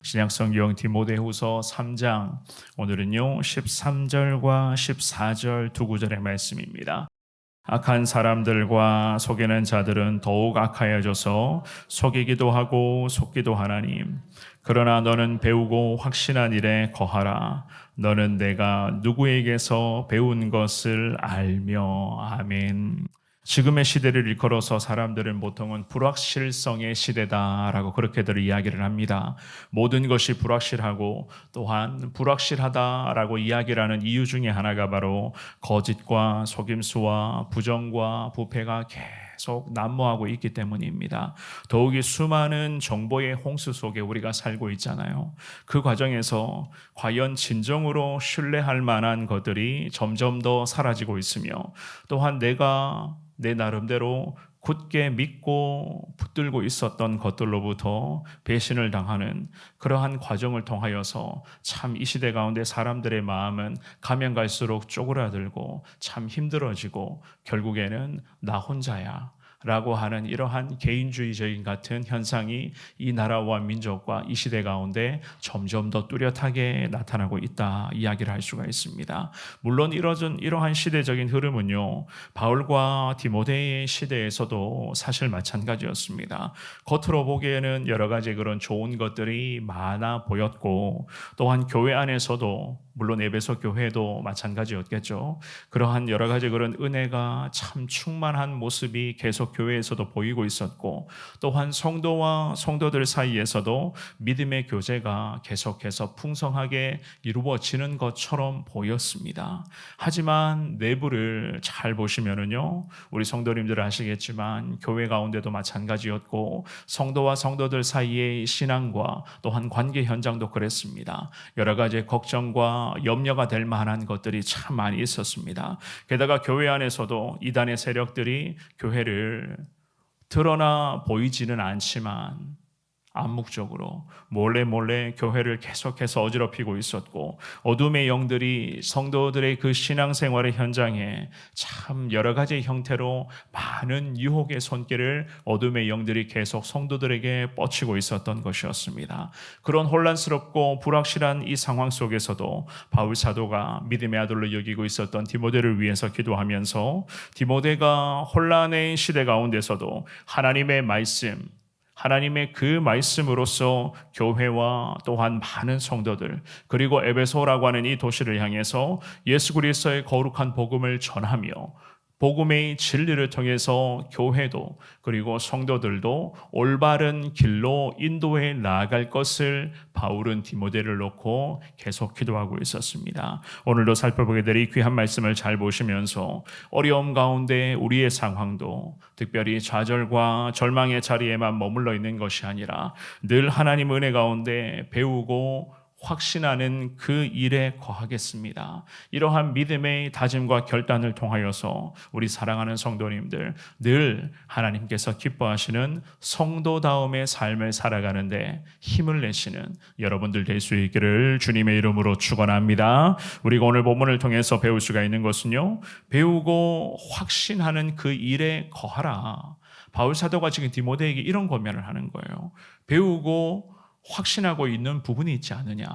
신약성경 디모데후서 3장, 오늘은요 13절과 14절 두 구절의 말씀입니다. 악한 사람들과 속이는 자들은 더욱 악하여져서 속이기도 하고 속기도 하나님. 그러나 너는 배우고 확신한 일에 거하라. 너는 내가 누구에게서 배운 것을 알며. 아멘. 지금의 시대를 일컬어서 사람들은 보통은 불확실성의 시대다라고 그렇게들 이야기를 합니다. 모든 것이 불확실하고 또한 불확실하다라고 이야기를 하는 이유 중에 하나가 바로 거짓과 속임수와 부정과 부패가 계속 난무하고 있기 때문입니다. 더욱이 수많은 정보의 홍수 속에 우리가 살고 있잖아요. 그 과정에서 과연 진정으로 신뢰할 만한 것들이 점점 더 사라지고 있으며, 또한 내가 내 나름대로 굳게 믿고 붙들고 있었던 것들로부터 배신을 당하는 그러한 과정을 통하여서 참 이 시대 가운데 사람들의 마음은 가면 갈수록 쪼그라들고 참 힘들어지고 결국에는 나 혼자야 라고 하는 이러한 개인주의적인 같은 현상이 이 나라와 민족과 이 시대 가운데 점점 더 뚜렷하게 나타나고 있다 이야기를 할 수가 있습니다. 물론 이러한 시대적인 흐름은요, 바울과 디모데의 시대에서도 사실 마찬가지였습니다. 겉으로 보기에는 여러 가지 그런 좋은 것들이 많아 보였고, 또한 교회 안에서도 물론 에베소 교회도 마찬가지였겠죠. 그러한 여러 가지 그런 은혜가 참 충만한 모습이 계속 교회에서도 보이고 있었고, 또한 성도와 성도들 사이에서도 믿음의 교제가 계속해서 풍성하게 이루어지는 것처럼 보였습니다. 하지만 내부를 잘 보시면은요, 우리 성도님들 아시겠지만 교회 가운데도 마찬가지였고 성도와 성도들 사이의 신앙과 또한 관계 현장도 그랬습니다. 여러 가지 걱정과 염려가 될 만한 것들이 참 많이 있었습니다. 게다가 교회 안에서도 이단의 세력들이 교회를 드러나 보이지는 않지만 암묵적으로 몰래 교회를 계속해서 어지럽히고 있었고, 어둠의 영들이 성도들의 그 신앙생활의 현장에 참 여러 가지 형태로 많은 유혹의 손길을 어둠의 영들이 계속 성도들에게 뻗치고 있었던 것이었습니다. 그런 혼란스럽고 불확실한 이 상황 속에서도 바울 사도가 믿음의 아들로 여기고 있었던 디모데를 위해서 기도하면서, 디모데가 혼란의 시대 가운데서도 하나님의 말씀, 하나님의 그 말씀으로써 교회와 또한 많은 성도들, 그리고 에베소라고 하는 이 도시를 향해서 예수 그리스도의 거룩한 복음을 전하며 복음의 진리를 통해서 교회도 그리고 성도들도 올바른 길로 인도해 나아갈 것을 바울은 디모데를 놓고 계속 기도하고 있었습니다. 오늘도 살펴보게 될 이 귀한 말씀을 잘 보시면서 어려움 가운데 우리의 상황도 특별히 좌절과 절망의 자리에만 머물러 있는 것이 아니라 늘 하나님 은혜 가운데 배우고 확신하는 그 일에 거하겠습니다. 이러한 믿음의 다짐과 결단을 통하여서 우리 사랑하는 성도님들, 늘 하나님께서 기뻐하시는 성도다움의 삶을 살아가는데 힘을 내시는 여러분들 될 수 있기를 주님의 이름으로 축원합니다. 우리가 오늘 본문을 통해서 배울 수가 있는 것은요, 배우고 확신하는 그 일에 거하라. 바울 사도가 지금 디모데에게 이런 권면을 하는 거예요. 배우고 확신하고 있는 부분이 있지 않느냐,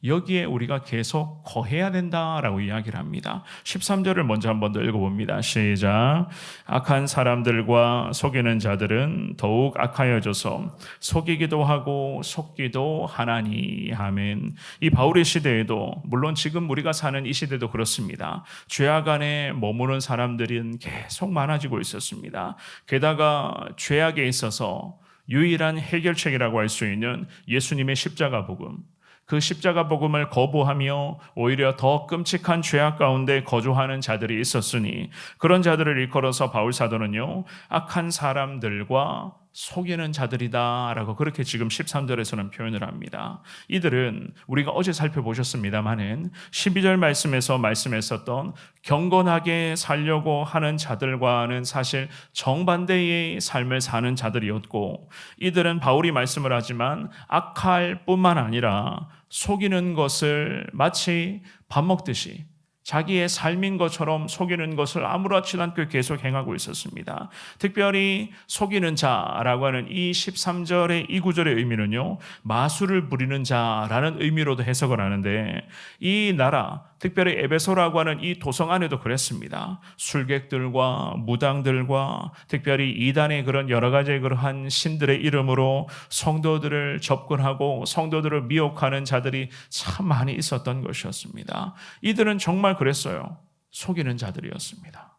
여기에 우리가 계속 거해야 된다라고 이야기를 합니다. 13절을 먼저 한번 더 읽어봅니다. 시작. 악한 사람들과 속이는 자들은 더욱 악하여져서 속이기도 하고 속기도 하나니. 아멘. 이 바울의 시대에도, 물론 지금 우리가 사는 이 시대도 그렇습니다. 죄악 안에 머무는 사람들은 계속 많아지고 있었습니다. 게다가 죄악에 있어서 유일한 해결책이라고 할 수 있는 예수님의 십자가 복음, 그 십자가 복음을 거부하며 오히려 더 끔찍한 죄악 가운데 거주하는 자들이 있었으니, 그런 자들을 일컬어서 바울 사도는요, 악한 사람들과 속이는 자들이다 라고 그렇게 지금 13절에서는 표현을 합니다. 이들은 우리가 어제 살펴보셨습니다마는 12절 말씀에서 말씀했었던 경건하게 살려고 하는 자들과는 사실 정반대의 삶을 사는 자들이었고, 이들은 바울이 말씀을 하지만 악할 뿐만 아니라 속이는 것을 마치 밥 먹듯이 자기의 삶인 것처럼 속이는 것을 아무렇지도 않게 계속 행하고 있었습니다. 특별히 속이는 자라고 하는 이 13절의 이 구절의 의미는요, 마술을 부리는 자라는 의미로도 해석을 하는데, 이 나라, 특별히 에베소라고 하는 이 도성 안에도 그랬습니다. 술객들과 무당들과 특별히 이단의 그런 여러 가지 그러한 신들의 이름으로 성도들을 접근하고 성도들을 미혹하는 자들이 참 많이 있었던 것이었습니다. 이들은 정말 그랬어요. 속이는 자들이었습니다.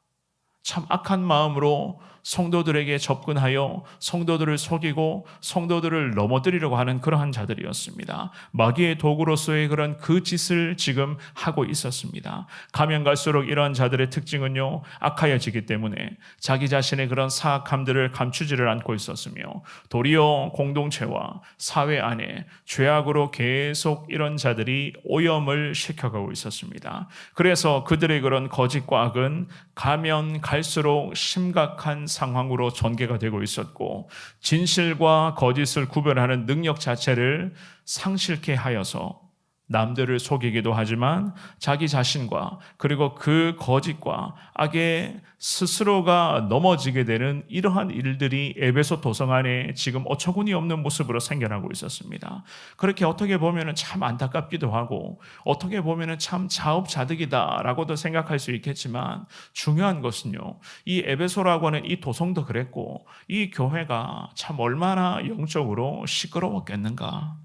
참 악한 마음으로 성도들에게 접근하여 성도들을 속이고 성도들을 넘어뜨리려고 하는 그러한 자들이었습니다. 마귀의 도구로서의 그런 그 짓을 지금 하고 있었습니다. 가면 갈수록 이러한 자들의 특징은요, 악하여지기 때문에 자기 자신의 그런 사악함들을 감추지를 않고 있었으며, 도리어 공동체와 사회 안에 죄악으로 계속 이런 자들이 오염을 시켜가고 있었습니다. 그래서 그들의 그런 거짓과 악은 가면 갈수록 심각한 상황으로 전개가 되고 있었고, 진실과 거짓을 구별하는 능력 자체를 상실케 하여서 남들을 속이기도 하지만 자기 자신과 그리고 그 거짓과 악에 스스로가 넘어지게 되는 이러한 일들이 에베소 도성 안에 지금 어처구니 없는 모습으로 생겨나고 있었습니다. 그렇게 어떻게 보면 참 안타깝기도 하고 어떻게 보면 참 자업자득이다라고도 생각할 수 있겠지만, 중요한 것은요, 이 에베소라고 하는 이 도성도 그랬고 이 교회가 참 얼마나 영적으로 시끄러웠겠는가.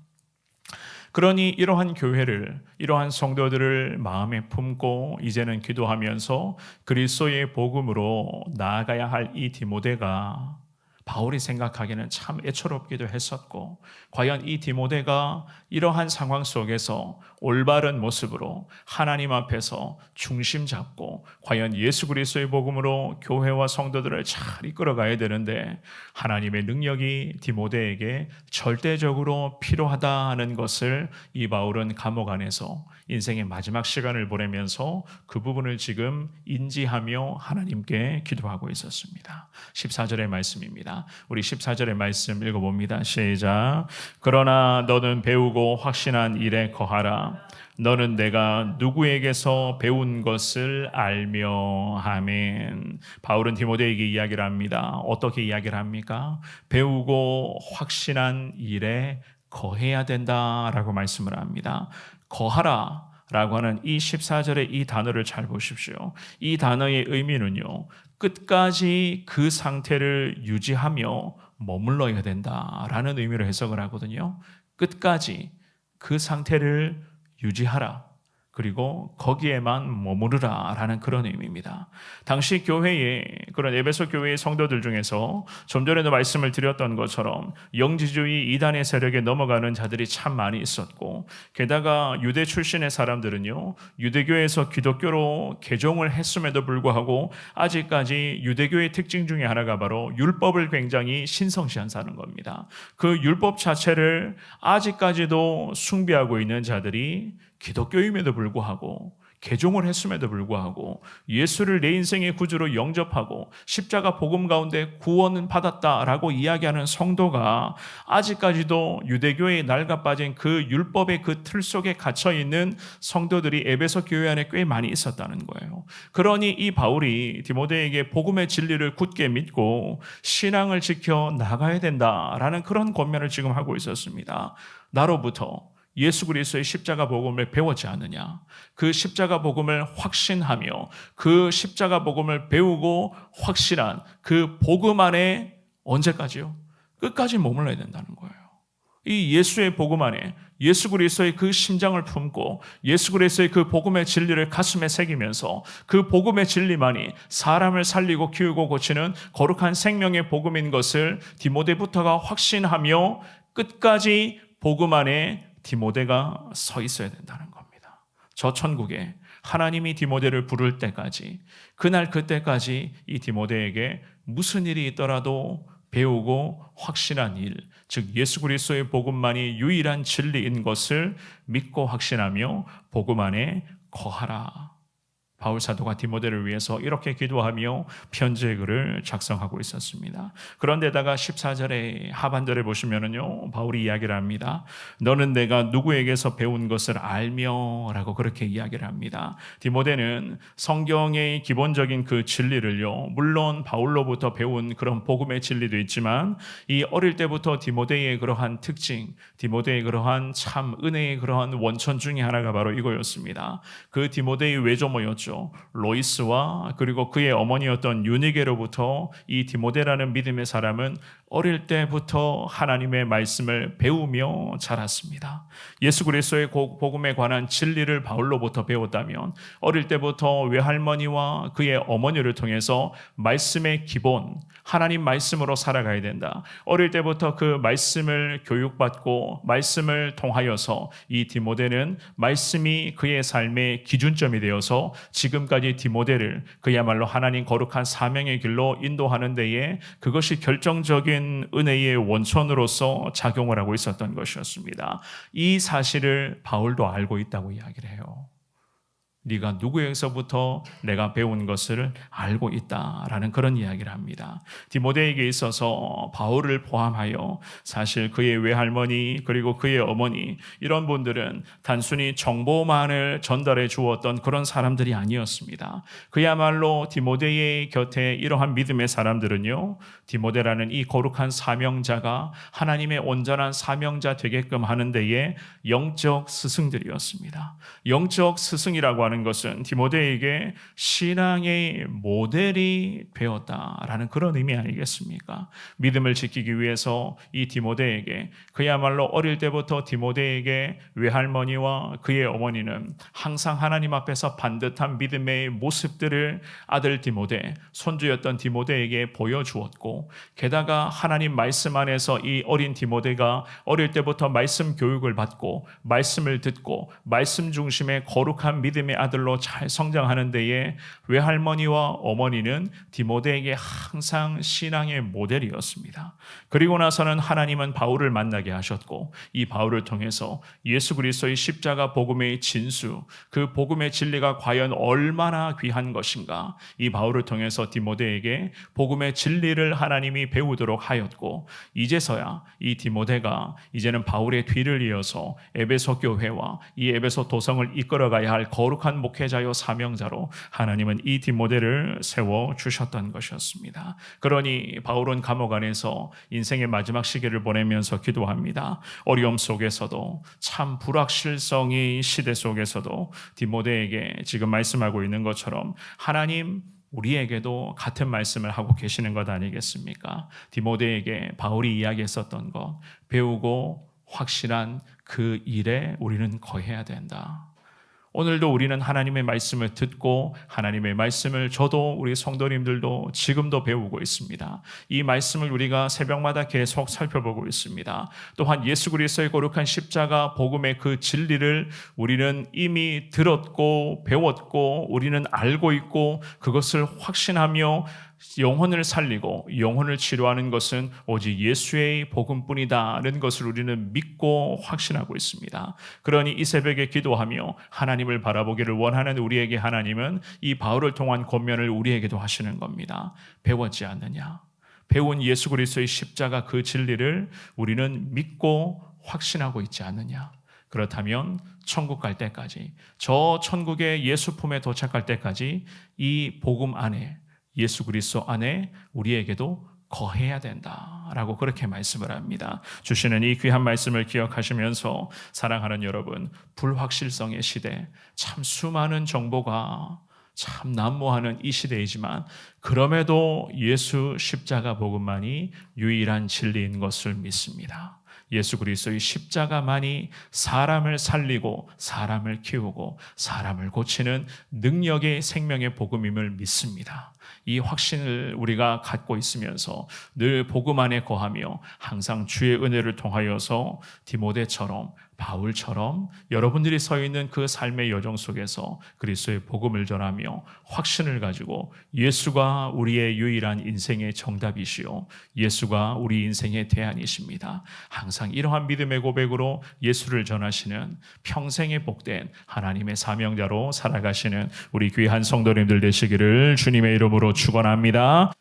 그러니 이러한 교회를, 이러한 성도들을 마음에 품고 이제는 기도하면서 그리스도의 복음으로 나아가야 할 이 디모데가 바울이 생각하기에는 참 애처롭기도 했었고, 과연 이 디모데가 이러한 상황 속에서 올바른 모습으로 하나님 앞에서 중심 잡고 과연 예수 그리스도의 복음으로 교회와 성도들을 잘 이끌어가야 되는데, 하나님의 능력이 디모데에게 절대적으로 필요하다는 것을 이 바울은 감옥 안에서 인생의 마지막 시간을 보내면서 그 부분을 지금 인지하며 하나님께 기도하고 있었습니다. 14절의 말씀입니다. 우리 14절의 말씀 읽어봅니다. 시작. 그러나 너는 배우고 확신한 일에 거하라. 너는 내가 누구에게서 배운 것을 알며. 아멘. 바울은 디모데에게 이야기를 합니다. 어떻게 이야기를 합니까? 배우고 확신한 일에 거해야 된다라고 말씀을 합니다. 거하라 라고 하는 이 14절의 이 단어를 잘 보십시오. 이 단어의 의미는요, 끝까지 그 상태를 유지하며 머물러야 된다라는 의미로 해석을 하거든요. 끝까지 그 상태를 유지하라. 그리고 거기에만 머무르라 라는 그런 의미입니다. 당시 교회의, 그런 에베소 교회의 성도들 중에서 좀 전에도 말씀을 드렸던 것처럼 영지주의 이단의 세력에 넘어가는 자들이 참 많이 있었고, 게다가 유대 출신의 사람들은요, 유대교에서 기독교로 개종을 했음에도 불구하고 아직까지 유대교의 특징 중에 하나가 바로 율법을 굉장히 신성시한다는 겁니다. 그 율법 자체를 아직까지도 숭배하고 있는 자들이 기독교임에도 불구하고, 개종을 했음에도 불구하고, 예수를 내 인생의 구주로 영접하고 십자가 복음 가운데 구원은 받았다라고 이야기하는 성도가 아직까지도 유대교에 낡아빠진 그 율법의 그 틀 속에 갇혀있는 성도들이 에베소 교회 안에 꽤 많이 있었다는 거예요. 그러니 이 바울이 디모데에게 복음의 진리를 굳게 믿고 신앙을 지켜 나가야 된다라는 그런 권면을 지금 하고 있었습니다. 나로부터 예수 그리스도의 십자가 복음을 배웠지 않느냐? 그 십자가 복음을 확신하며 그 십자가 복음을 배우고 확신한 그 복음 안에 언제까지요? 끝까지 머물러야 된다는 거예요. 이 예수의 복음 안에 예수 그리스도의 그 심장을 품고 예수 그리스도의 그 복음의 진리를 가슴에 새기면서 그 복음의 진리만이 사람을 살리고 키우고 고치는 거룩한 생명의 복음인 것을 디모데부터가 확신하며 끝까지 복음 안에 디모데가 서 있어야 된다는 겁니다. 저 천국에 하나님이 디모데를 부를 때까지, 그날 그때까지 이 디모데에게 무슨 일이 있더라도 배우고 확신한 일, 즉 예수 그리스도의 복음만이 유일한 진리인 것을 믿고 확신하며 복음 안에 거하라. 바울 사도가 디모데를 위해서 이렇게 기도하며 편지의 글을 작성하고 있었습니다. 그런데다가 14절의 하반절에 보시면은요, 바울이 이야기를 합니다. 너는 내가 누구에게서 배운 것을 알며 라고 그렇게 이야기를 합니다. 디모데는 성경의 기본적인 그 진리를요, 물론 바울로부터 배운 그런 복음의 진리도 있지만 이 어릴 때부터 디모데의 그러한 특징, 디모데의 그러한 참 은혜의 그러한 원천 중에 하나가 바로 이거였습니다. 그 디모데의 외조모였죠. 로이스와 그리고 그의 어머니였던 유니게로부터 이 디모데라는 믿음의 사람은 어릴 때부터 하나님의 말씀을 배우며 자랐습니다. 예수 그리스도의 복음에 관한 진리를 바울로부터 배웠다면 어릴 때부터 외할머니와 그의 어머니를 통해서 말씀의 기본, 하나님 말씀으로 살아가야 된다. 어릴 때부터 그 말씀을 교육받고 말씀을 통하여서 이 디모데는 말씀이 그의 삶의 기준점이 되어서 지금까지 디모데를 그야말로 하나님 거룩한 사명의 길로 인도하는 데에 그것이 결정적인 은혜의 원천으로서 작용을 하고 있었던 것이었습니다. 이 사실을 바울도 알고 있다고 이야기를 해요. 네가 누구에게서부터 내가 배운 것을 알고 있다라는 그런 이야기를 합니다. 디모데에게 있어서 바울을 포함하여 사실 그의 외할머니 그리고 그의 어머니 이런 분들은 단순히 정보만을 전달해 주었던 그런 사람들이 아니었습니다. 그야말로 디모데의 곁에 이러한 믿음의 사람들은요, 디모데라는 이 거룩한 사명자가 하나님의 온전한 사명자 되게끔 하는 데에 영적 스승들이었습니다. 영적 스승이라고 하는 것은 디모데에게 신앙의 모델이 되었다라는 그런 의미 아니겠습니까? 믿음을 지키기 위해서 이 디모데에게 그야말로 어릴 때부터 디모데에게 외할머니와 그의 어머니는 항상 하나님 앞에서 반듯한 믿음의 모습들을 아들 디모데, 손주였던 디모데에게 보여주었고 게다가 하나님 말씀 안에서 이 어린 디모데가 어릴 때부터 말씀 교육을 받고 말씀을 듣고 말씀 중심의 거룩한 믿음의 아들로 잘 성장하는 데에 외할머니와 어머니는 디모데에게 항상 신앙의 모델이었습니다. 그리고 나서는 하나님은 바울을 만나게 하셨고 이 바울을 통해서 예수 그리스도의 십자가 복음의 진수, 그 복음의 진리가 과연 얼마나 귀한 것인가, 이 바울을 통해서 디모데에게 복음의 진리를 하나님이 배우도록 하였고 이제서야 이 디모데가 이제는 바울의 뒤를 이어서 에베소 교회와 이 에베소 도성을 이끌어가야 할 거룩한 목회자요 사명자로 하나님은 이 디모데를 세워주셨던 것이었습니다. 그러니 바울은 감옥 안에서 인생의 마지막 시기를 보내면서 기도합니다. 어려움 속에서도 참 불확실성의 시대 속에서도 디모데에게 지금 말씀하고 있는 것처럼 하나님 우리에게도 같은 말씀을 하고 계시는 것 아니겠습니까? 디모데에게 바울이 이야기했었던 것, 배우고 확실한 그 일에 우리는 거해야 된다. 오늘도 우리는 하나님의 말씀을 듣고 하나님의 말씀을 저도 우리 성도님들도 지금도 배우고 있습니다. 이 말씀을 우리가 새벽마다 계속 살펴보고 있습니다. 또한 예수 그리스도의 거룩한 십자가 복음의 그 진리를 우리는 이미 들었고 배웠고 우리는 알고 있고 그것을 확신하며 영혼을 살리고 영혼을 치료하는 것은 오직 예수의 복음뿐이다는 것을 우리는 믿고 확신하고 있습니다. 그러니 이 새벽에 기도하며 하나님을 바라보기를 원하는 우리에게 하나님은 이 바울을 통한 권면을 우리에게도 하시는 겁니다. 배웠지 않느냐? 배운 예수 그리스도의 십자가 그 진리를 우리는 믿고 확신하고 있지 않느냐? 그렇다면 천국 갈 때까지, 저 천국의 예수 품에 도착할 때까지 이 복음 안에, 예수 그리스도 안에 우리에게도 거해야 된다라고 그렇게 말씀을 합니다. 주시는 이 귀한 말씀을 기억하시면서 사랑하는 여러분, 불확실성의 시대, 참 수많은 정보가 참 난무하는 이 시대이지만 그럼에도 예수 십자가 복음만이 유일한 진리인 것을 믿습니다. 예수 그리스도의 십자가만이 사람을 살리고 사람을 키우고 사람을 고치는 능력의 생명의 복음임을 믿습니다. 이 확신을 우리가 갖고 있으면서 늘 복음 안에 거하며 항상 주의 은혜를 통하여서 디모데처럼 바울처럼 여러분들이 서 있는 그 삶의 여정 속에서 그리스도의 복음을 전하며 확신을 가지고 예수가 우리의 유일한 인생의 정답이시요 예수가 우리 인생의 대안이십니다. 항상 이러한 믿음의 고백으로 예수를 전하시는 평생의 복된 하나님의 사명자로 살아가시는 우리 귀한 성도님들 되시기를 주님의 이름으로 축원합니다.